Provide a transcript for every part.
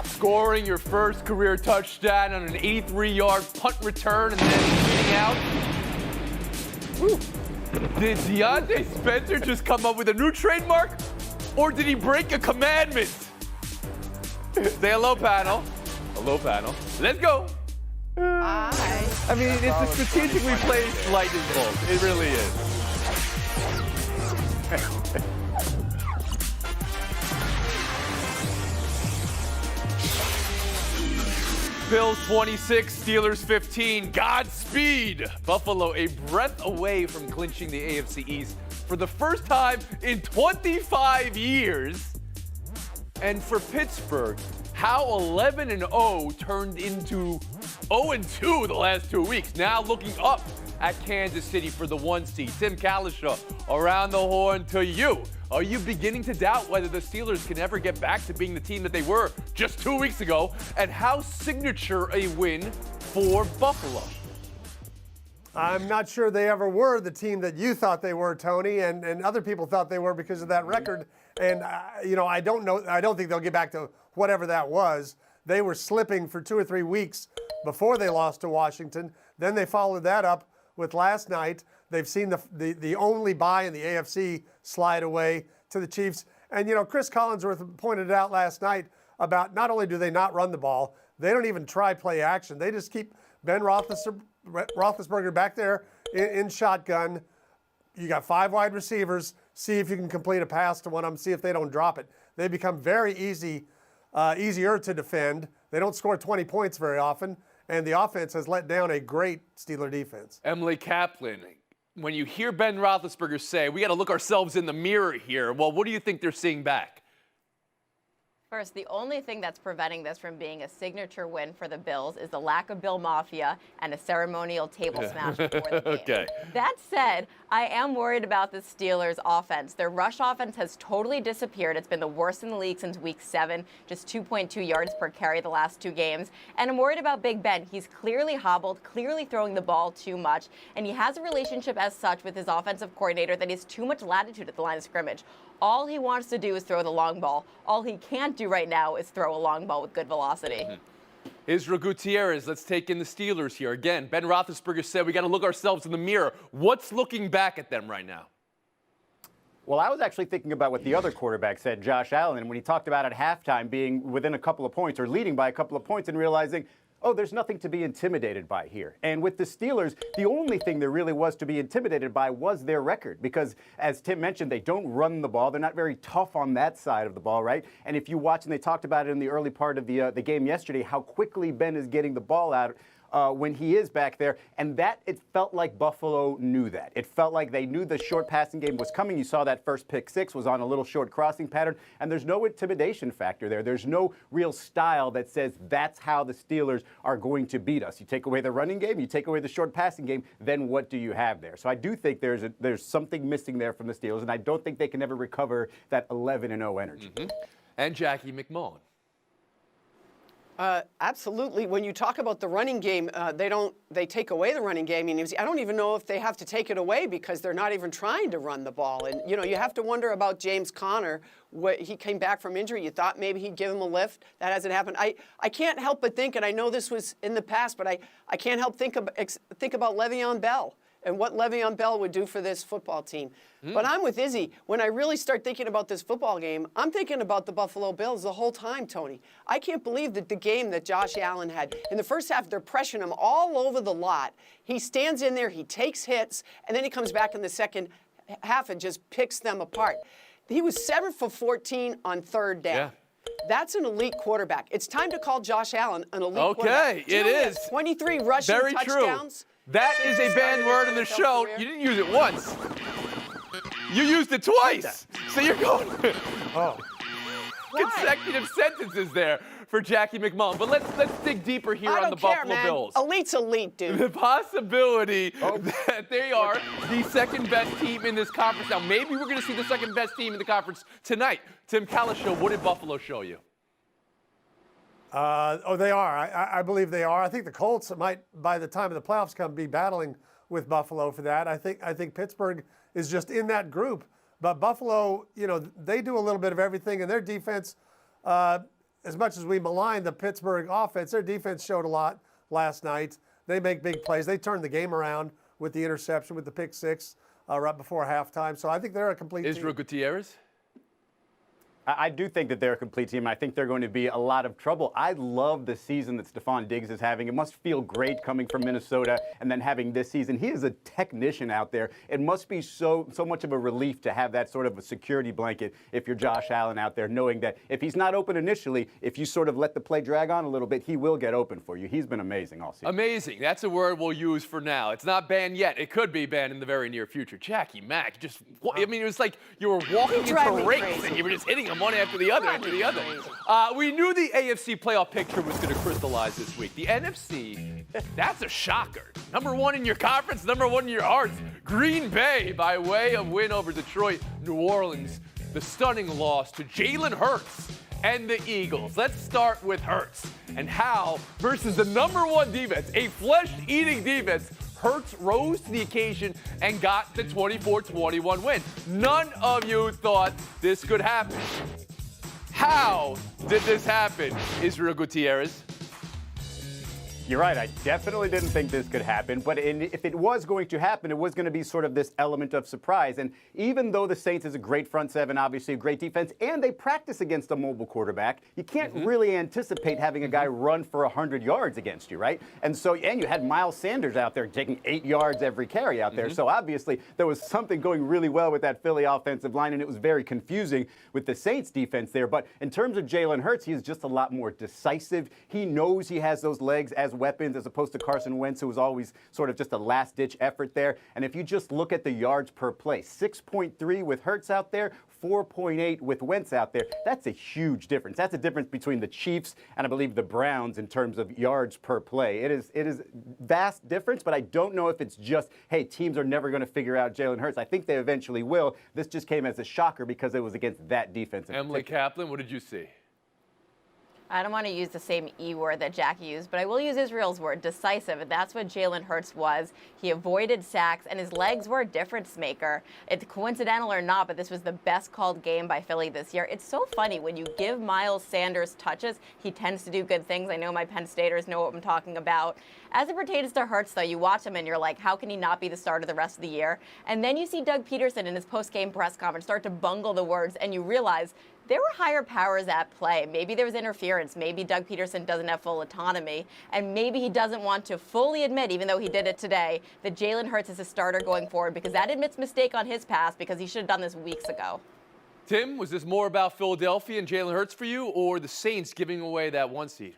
Scoring your first career touchdown on an 83-yard punt return and then beating out. Woo. Did Deontay Spencer just come up with a new trademark? Or did he break a commandment? Say hello, panel. Hello, panel. Let's go. I mean, it's a strategically placed lightning bolt. It really is. Bills 26, Steelers 15. Godspeed. Buffalo a breath away from clinching the AFC East for the first time in 25 years. And for Pittsburgh, how 11-0 turned into 0-2 the last 2 weeks. Now looking up at Kansas City for the 1 seed. Tim Kalishaw, around the horn to you. Are you beginning to doubt whether the Steelers can ever get back to being the team that they were just 2 weeks ago? And how signature a win for Buffalo? I'm not sure they ever were the team that you thought they were, Tony, and other people thought they were because of that record. And, I don't think they'll get back to whatever that was. They were slipping for 2 or 3 weeks before they lost to Washington. Then they followed that up with last night. They've seen the only bye in the AFC slide away to the Chiefs. And, Chris Collinsworth pointed out last night about not only do they not run the ball, they don't even try play action. They just keep Ben Roethlisberger back there in shotgun. You got 5 wide receivers. See if you can complete a pass to one of them. See if they don't drop it. They become very easier to defend. They don't score 20 points very often. And the offense has let down a great Steeler defense. Emily Kaplan, when you hear Ben Roethlisberger say, we got to look ourselves in the mirror here, well, what do you think they're seeing back? First, the only thing that's preventing this from being a signature win for the Bills is the lack of Bill Mafia and a ceremonial table smash before the game. Okay. That said, I am worried about the Steelers' offense. Their rush offense has totally disappeared. It's been the worst in the league since week 7, just 2.2 yards per carry the last 2 games. And I'm worried about Big Ben. He's clearly hobbled, clearly throwing the ball too much, and he has a relationship as such with his offensive coordinator that he has too much latitude at the line of scrimmage. All he wants to do is throw the long ball. All he can't do right now is throw a long ball with good velocity. Israel Gutierrez, let's take in the Steelers here. Again, Ben Roethlisberger said we got to look ourselves in the mirror. What's looking back at them right now? Well, I was actually thinking about what the other quarterback said, Josh Allen, when he talked about at halftime being within a couple of points or leading by a couple of points and realizing, oh, there's nothing to be intimidated by here. And with the Steelers, the only thing there really was to be intimidated by was their record. Because, as Tim mentioned, they don't run the ball. They're not very tough on that side of the ball, right? And if you watch, and they talked about it in the early part of the game yesterday, how quickly Ben is getting the ball out when he is back there. And that, it felt like Buffalo knew that. It felt like they knew the short passing game was coming. You saw that first pick 6 was on a little short crossing pattern. And there's no intimidation factor there. There's no real style that says that's how the Steelers are going to beat us. You take away the running game, you take away the short passing game, then what do you have there? So I do think there's something missing there from the Steelers, and I don't think they can ever recover that 11-0 energy. And Jackie McMullen. Absolutely. When you talk about the running game, they take away the running game. I don't even know if they have to take it away because they're not even trying to run the ball. And, you have to wonder about James Conner. He came back from injury. You thought maybe he'd give him a lift. That hasn't happened. I can't help but think, and I know this was in the past, but I can't help think about Le'Veon Bell and what Le'Veon Bell would do for this football team. But I'm with Izzy. When I really start thinking about this football game, I'm thinking about the Buffalo Bills the whole time, Tony. I can't believe that the game that Josh Allen had. In the first half, they're pressuring him all over the lot. He stands in there, he takes hits, and then he comes back in the second half and just picks them apart. He was 7 for 14 on 3rd down. Yeah. That's an elite quarterback. It's time to call Josh Allen an elite quarterback. Okay, it is. 23 rushing Very touchdowns. True. That is a banned word in the show. You didn't use it once. You used it twice. So you're going consecutive sentences there for Jackie McMullen. But let's dig deeper here on the Buffalo Bills. Elite's elite, dude. The possibility that they are the second best team in this conference. Now, maybe we're going to see the second best team in the conference tonight. Tim Kalishaw, what did Buffalo show you? They are. I believe they are. I think the Colts might, by the time of the playoffs come, be battling with Buffalo for that. I think Pittsburgh is just in that group. But Buffalo, they do a little bit of everything, and their defense as much as we malign the Pittsburgh offense, their defense showed a lot last night. They make big plays. They turned the game around with the interception, with the pick six right before halftime. So I think they're a complete team. Israel Gutierrez? I do think that they're a complete team. I think they're going to be a lot of trouble. I love the season that Stephon Diggs is having. It must feel great coming from Minnesota and then having this season. He is a technician out there. It must be so much of a relief to have that sort of a security blanket if you're Josh Allen out there, knowing that if he's not open initially, if you sort of let the play drag on a little bit, he will get open for you. He's been amazing all season. Amazing. That's a word we'll use for now. It's not banned yet. It could be banned in the very near future. Jackie Mack, I mean, it was like you were walking into rakes and you were just hitting them one after the other. We knew the AFC playoff picture was going to crystallize this week. The NFC, that's a shocker. Number one in your conference, number one in your hearts. Green Bay by way of win over Detroit. New Orleans, the stunning loss to Jalen Hurts and the Eagles. Let's start with Hurts and how versus the number one defense, a flesh-eating defense, Hurts rose to the occasion and got the 24-21 win. None of you thought this could happen. How did this happen, Israel Gutierrez? You're right. I definitely didn't think this could happen. But if it was going to happen, it was going to be sort of this element of surprise. And even though the Saints is a great front seven, obviously a great defense, and they practice against a mobile quarterback, you can't really anticipate having a guy run for 100 yards against you, right? And you had Miles Sanders out there taking 8 yards every carry out there. So obviously there was something going really well with that Philly offensive line, and it was very confusing with the Saints defense there. But in terms of Jalen Hurts, he is just a lot more decisive. He knows he has those legs as weapons as opposed to Carson Wentz, who was always sort of just a last-ditch effort there. And if you just look at the yards per play, 6.3 with Hurts out there, 4.8 with Wentz out there. That's a huge difference. That's a difference between the Chiefs and I believe the Browns in terms of yards per play. It is vast difference, but I don't know if it's just, hey, teams are never going to figure out Jalen Hurts. I think they eventually will. This just came as a shocker because it was against that defense. Emily Kaplan, what did you see? I don't want to use the same E word that Jackie used, but I will use Israel's word, decisive. And that's what Jalen Hurts was. He avoided sacks, and his legs were a difference maker. It's coincidental or not, but this was the best called game by Philly this year. It's so funny. When you give Miles Sanders touches, he tends to do good things. I know my Penn Staters know what I'm talking about. As it pertains to Hurts, though, you watch him and you're like, how can he not be the starter the rest of the year? And then you see Doug Peterson in his post-game press conference start to bungle the words, and you realize there were higher powers at play. Maybe there was interference. Maybe Doug Peterson doesn't have full autonomy. And maybe he doesn't want to fully admit, even though he did it today, that Jalen Hurts is a starter going forward, because that admits mistake on his past, because he should have done this weeks ago. Tim, was this more about Philadelphia and Jalen Hurts for you, or the Saints giving away that 1 seed?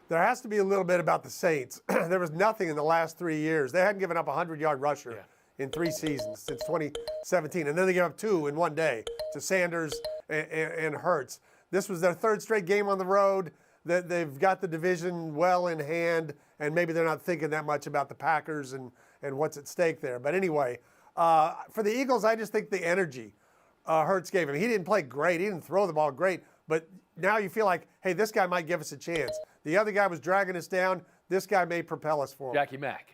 There has to be a little bit about the Saints. There was nothing in the last 3 years. They hadn't given up a 100-yard rusher in 3 seasons since 2017. And then they gave up 2 in one day to Sanders and Hurts. This was their 3rd straight game on the road. They've got the division well in hand, and maybe they're not thinking that much about the Packers and what's at stake there. But anyway, for the Eagles, I just think the energy Hurts gave him. He didn't play great. He didn't throw the ball great. But now you feel like, hey, this guy might give us a chance. The other guy was dragging us down. This guy may propel us forward. Jackie Mack.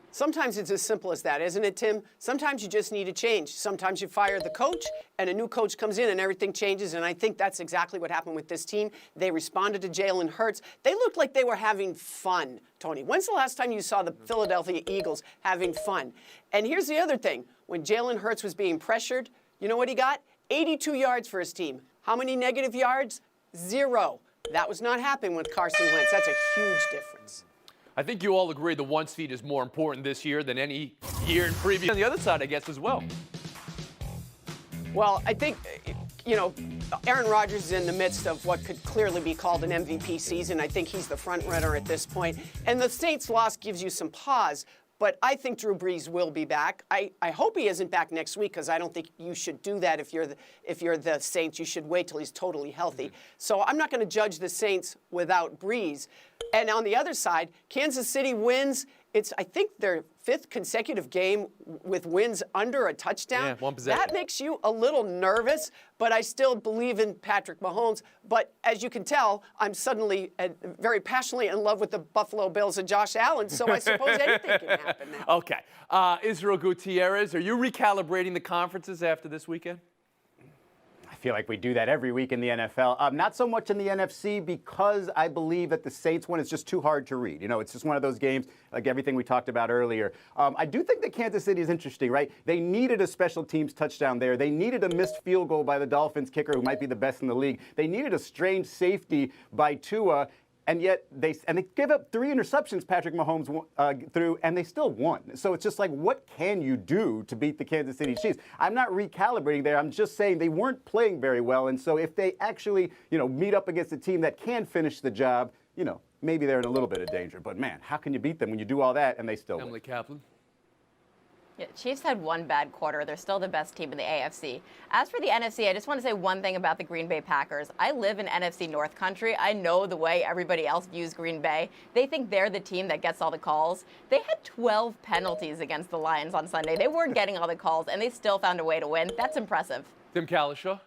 Sometimes it's as simple as that, isn't it, Tim? Sometimes you just need a change. Sometimes you fire the coach, and a new coach comes in, and everything changes. And I think that's exactly what happened with this team. They responded to Jalen Hurts. They looked like they were having fun, Tony. When's the last time you saw the Philadelphia Eagles having fun? And here's the other thing. When Jalen Hurts was being pressured, you know what he got? 82 yards for his team. How many negative yards? 0. That was not happening with Carson Wentz. That's a huge difference. I think you all agree the 1 seed is more important this year than any year in previous. On the other side, I guess, as well. Well, I think, Aaron Rodgers is in the midst of what could clearly be called an MVP season. I think he's the front runner at this point. And the Saints' loss gives you some pause. But I think Drew Brees will be back. I hope he isn't back next week, because I don't think you should do that if you're the Saints. You should wait till he's totally healthy. So I'm not going to judge the Saints without Brees. And on the other side, Kansas City wins. It's, I think, their 5th consecutive game with wins under a touchdown. Yeah, 1 possession. That makes you a little nervous, but I still believe in Patrick Mahomes. But as you can tell, I'm suddenly very passionately in love with the Buffalo Bills and Josh Allen, so I suppose anything can happen now. Okay. Israel Gutierrez, are you recalibrating the conferences after this weekend? feel like we do that every week in the NFL. Not so much in the NFC because I believe that the Saints one is just too hard to read. You know, it's just one of those games, like everything we talked about earlier. I do think that Kansas City is interesting, right? They needed a special teams touchdown there. They needed a missed field goal by the Dolphins kicker, who might be the best in the league. They needed a strange safety by Tua. And yet they give up 3 interceptions Patrick Mahomes threw, and they still won. So it's just like, what can you do to beat the Kansas City Chiefs? I'm not recalibrating there. I'm just saying they weren't playing very well. And so if they actually, meet up against a team that can finish the job, maybe they're in a little bit of danger. But man, how can you beat them when you do all that and they still win? Emily Kaplan. Yeah, Chiefs had one bad quarter. They're still the best team in the AFC. As for the NFC, I just want to say one thing about the Green Bay Packers. I live in NFC North Country. I know the way everybody else views Green Bay. They think they're the team that gets all the calls. They had 12 penalties against the Lions on Sunday. They weren't getting all the calls, and they still found a way to win. That's impressive. Tim Kalishaw.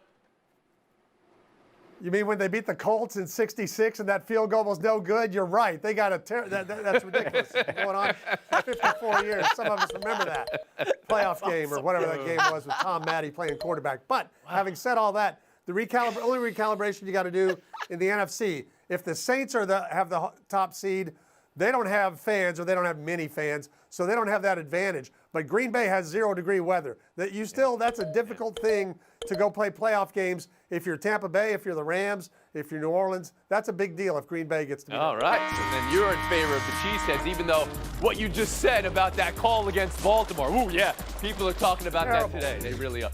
You mean when they beat the Colts in '66 and that field goal was no good? You're right. They got that's ridiculous. Going on for 54 years. Some of us remember that playoff game or whatever that game was with Tom Maddie playing quarterback. But having said all that, the only recalibration you got to do in the NFC, if the Saints have the top seed, they don't have fans, or they don't have many fans, so they don't have that advantage. But Green Bay has 0-degree weather. That's a difficult thing to go play playoff games. If you're Tampa Bay, if you're the Rams, if you're New Orleans, that's a big deal if Green Bay gets to be All right, so then you're in favor of the Cheeseheads, even though what you just said about that call against Baltimore. Ooh, yeah, people are talking about that today. They really are.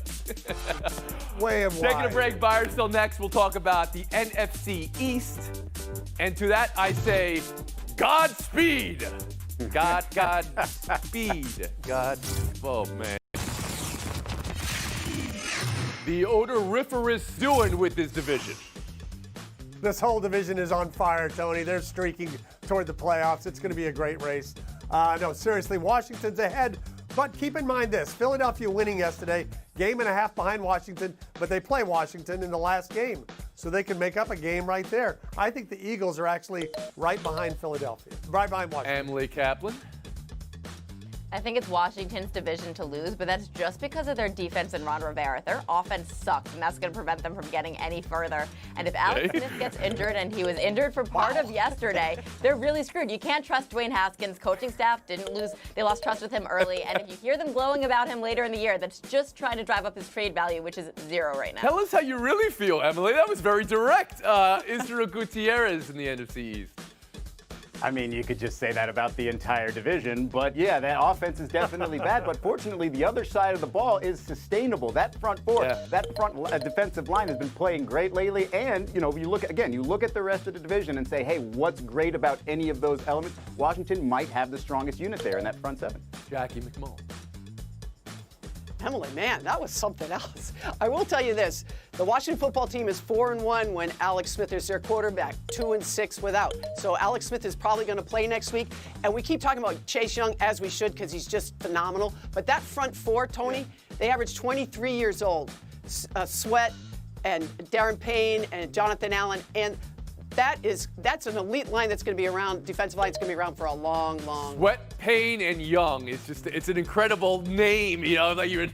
Way of Taking a break, buyers. Till next, we'll talk about the NFC East. And to that, I say, Godspeed. Godspeed. Oh, man. The odoriferous doing with this division. This whole division is on fire, Tony. They're streaking toward the playoffs. It's going to be a great race. No, seriously, Washington's ahead. But keep in mind this, Philadelphia winning yesterday, game and a half behind Washington, but they play Washington in the last game. So they can make up a game right there. I think the Eagles are actually right behind Philadelphia, right behind Washington. Emily Kaplan. I think it's Washington's division to lose, but that's just because of their defense and Ron Rivera. Their offense sucks, and that's going to prevent them from getting any further. And if Alex Smith gets injured, and he was injured for part of yesterday, they're really screwed. You can't trust Dwayne Haskins. Coaching staff didn't lose. They lost trust with him early. And if you hear them glowing about him later in the year, that's just trying to drive up his trade value, which is 0 right now. Tell us how you really feel, Emily. That was very direct. Israel Gutierrez in the NFC East. I mean, you could just say that about the entire division, but yeah, that offense is definitely bad. But fortunately, the other side of the ball is sustainable. That front four, that front defensive line has been playing great lately. And you look at the rest of the division and say, hey, what's great about any of those elements? Washington might have the strongest unit there in that front seven. Jackie McMullen. Emily, man, that was something else. I will tell you this. The Washington football team is 4-1 when Alex Smith is their quarterback, 2-6 without. So Alex Smith is probably going to play next week. And we keep talking about Chase Young, as we should, because he's just phenomenal. But that front four, Tony, they average 23 years old. Sweat and Darren Payne and Jonathan Allen. And that's an elite line that's going to be around, defensive line that's going to be around for a long, long Sweat, Payne, and Young. It's an incredible name, like you're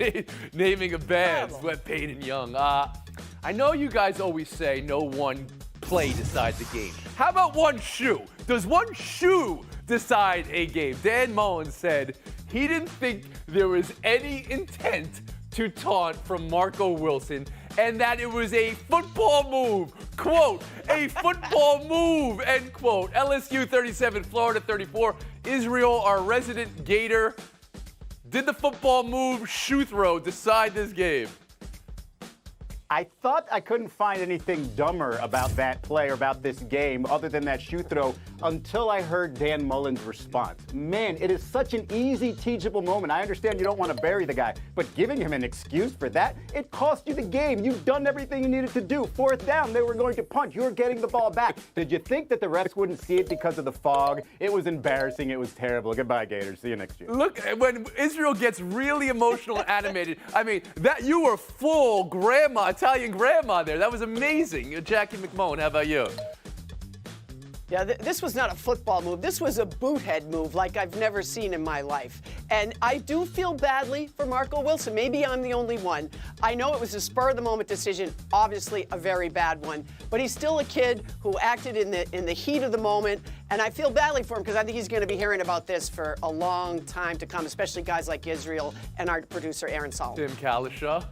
naming a band. Sweat, Payne, and Young. I know you guys always say no one play decides a game. How about one shoe? Does one shoe decide a game? Dan Mullen said he didn't think there was any intent to taunt from Marco Wilson, and that it was a football move. Quote, a football move, end quote. LSU 37, Florida 34. Israel, our resident Gator. Did the football move, shoe throw, decide this game? I thought I couldn't find anything dumber about that play or about this game other than that shoe throw until I heard Dan Mullen's response. Man, it is such an easy, teachable moment. I understand you don't want to bury the guy, but giving him an excuse for that, it cost you the game. You've done everything you needed to do. 4th down, they were going to punt. You were getting the ball back. Did you think that the refs wouldn't see it because of the fog? It was embarrassing. It was terrible. Goodbye, Gators. See you next year. Look, when Israel gets really emotional and animated, I mean, that you were full grandma, Italian grandma there. That was amazing. Jackie McMullen, how about you? Yeah, this was not a football move. This was a boothead move like I've never seen in my life. And I do feel badly for Marco Wilson. Maybe I'm the only one. I know it was a spur-of-the-moment decision, obviously a very bad one. But he's still a kid who acted in the heat of the moment. And I feel badly for him because I think he's going to be hearing about this for a long time to come, especially guys like Israel and our producer, Aaron Solomon. Tim Kalishaw.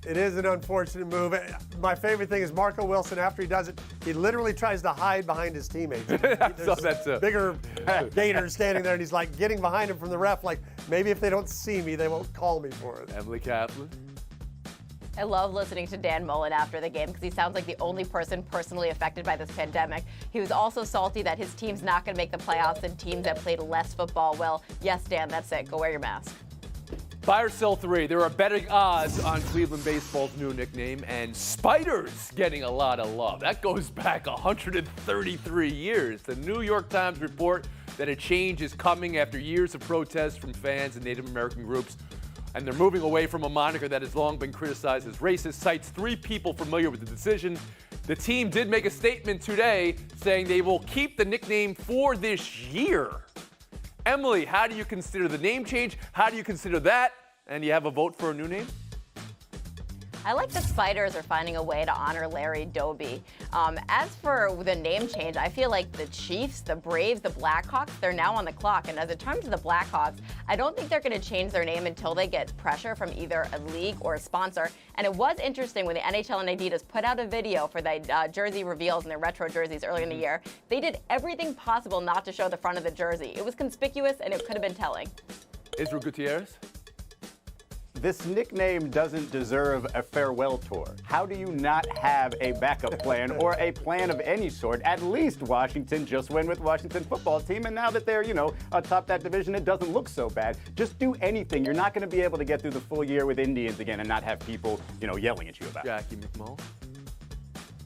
It is an unfortunate move. My favorite thing is Marco Wilson, after he does it, he literally tries to hide behind his teammates. I saw that too. Bigger gators standing there, and he's like getting behind him from the ref, like maybe if they don't see me, they won't call me for it. Emily Kaplan. I love listening to Dan Mullen after the game because he sounds like the only person personally affected by this pandemic. He was also salty that his team's not going to make the playoffs and teams that played less football. Well, yes, Dan, that's it. Go wear your mask. Buy or sell 3. There are betting odds on Cleveland baseball's new nickname, and Spiders getting a lot of love. That goes back 133 years. The New York Times report that a change is coming after years of protests from fans and Native American groups, and they're moving away from a moniker that has long been criticized as racist. Cites 3 people familiar with the decision. The team did make a statement today saying they will keep the nickname for this year. Emily, how do you consider the name change? How do you consider that? And you have a vote for a new name? I like the Spiders are finding a way to honor Larry Doby. As for the name change, I feel like the Chiefs, the Braves, the Blackhawks, they're now on the clock. And as it comes to the Blackhawks, I don't think they're going to change their name until they get pressure from either a league or a sponsor. And it was interesting when the NHL and Adidas put out a video for the jersey reveals and their retro jerseys earlier in the year. They did everything possible not to show the front of the jersey. It was conspicuous and it could have been telling. Israel Gutierrez? This nickname doesn't deserve a farewell tour. How do you not have a backup plan or a plan of any sort? At least Washington just went with Washington football team, and now that they're, atop that division, it doesn't look so bad. Just do anything. You're not going to be able to get through the full year with Indians again and not have people, yelling at you about it. Jackie McMullen?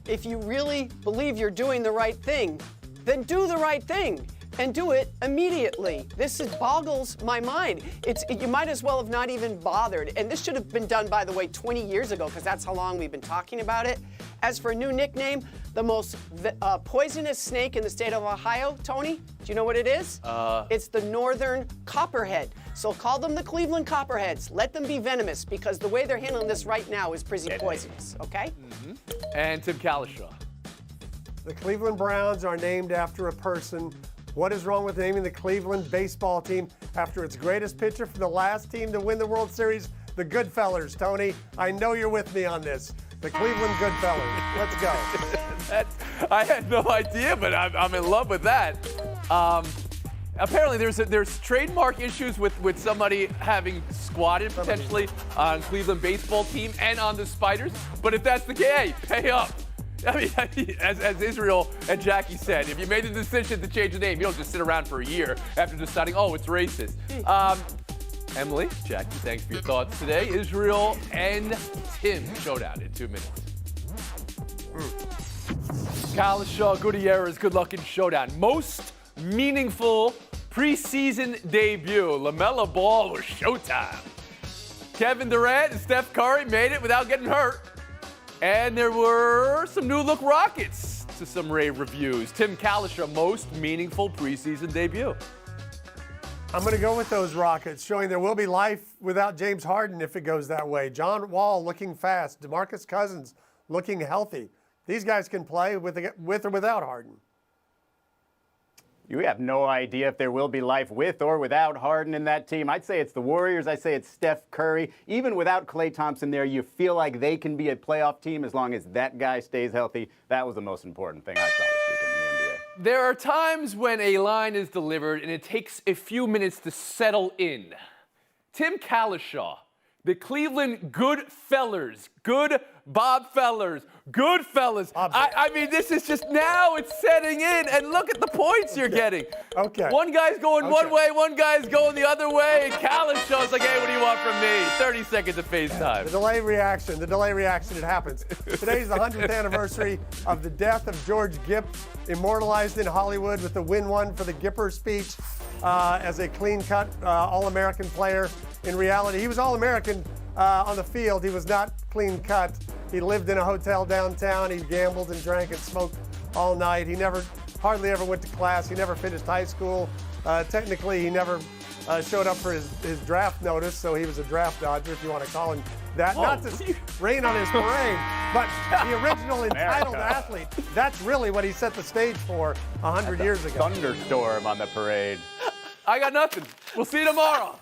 If you really believe you're doing the right thing, then do the right thing. And do it immediately. This boggles my mind. You might as well have not even bothered. And this should have been done, by the way, 20 years ago, because that's how long we've been talking about it. As for a new nickname, the most poisonous snake in the state of Ohio, Tony, do you know what it is? It's the northern copperhead. So call them the Cleveland Copperheads. Let them be venomous, because the way they're handling this right now is pretty poisonous, okay? Mm-hmm. And Tim Kalishaw. The Cleveland Browns are named after a person. What is wrong with naming the Cleveland baseball team after its greatest pitcher from the last team to win the World Series? The Goodfellas, Tony. I know you're with me on this. The Cleveland Goodfellas. Let's go. I had no idea, but I'm in love with that. Apparently, there's trademark issues with somebody having squatted potentially on Cleveland baseball team and on the Spiders. But if that's the case, hey, pay up. I mean, as Israel and Jackie said, if you made the decision to change the name, you don't just sit around for a year after deciding, oh, it's racist. Emily, Jackie, thanks for your thoughts today. Israel and Tim showdown in 2 minutes. Kalishaw, Gutierrez, good luck in showdown. Most meaningful preseason debut. LaMelo Ball was showtime. Kevin Durant and Steph Curry made it without getting hurt. And there were some new look Rockets to some rave reviews. Tim Kalishaw, most meaningful preseason debut. I'm going to go with those Rockets, showing there will be life without James Harden if it goes that way. John Wall looking fast. DeMarcus Cousins looking healthy. These guys can play with or without Harden. You have no idea if there will be life with or without Harden in that team. I'd say it's the Warriors. I say it's Steph Curry. Even without Klay Thompson there, you feel like they can be a playoff team as long as that guy stays healthy. That was the most important thing I saw this weekend in the NBA. There are times when a line is delivered and it takes a few minutes to settle in. Tim Kalishaw, the Cleveland Goodfellas, good Bob Fellers, Goodfellas. I mean, this is just now it's setting in, and look at the points you're getting. Okay. One guy's going one way, one guy's going the other way, and Kalishaw's like, hey, what do you want from me? 30 seconds of FaceTime. The delay reaction, it happens. Today's the 100th anniversary of the death of George Gipp, immortalized in Hollywood with the win one for the Gipper speech as a clean-cut All-American player. In reality, he was All-American on the field. He was not clean-cut. He lived in a hotel downtown. He gambled and drank and smoked all night. He never hardly ever went to class. He never finished high school. Technically, he never showed up for his draft notice, so he was a draft dodger, if you want to call him that. Whoa. Not to rain on his parade, but the original entitled athlete. That's really what he set the stage for 100 years ago. Thunderstorm on the parade. I got nothing. We'll see you tomorrow.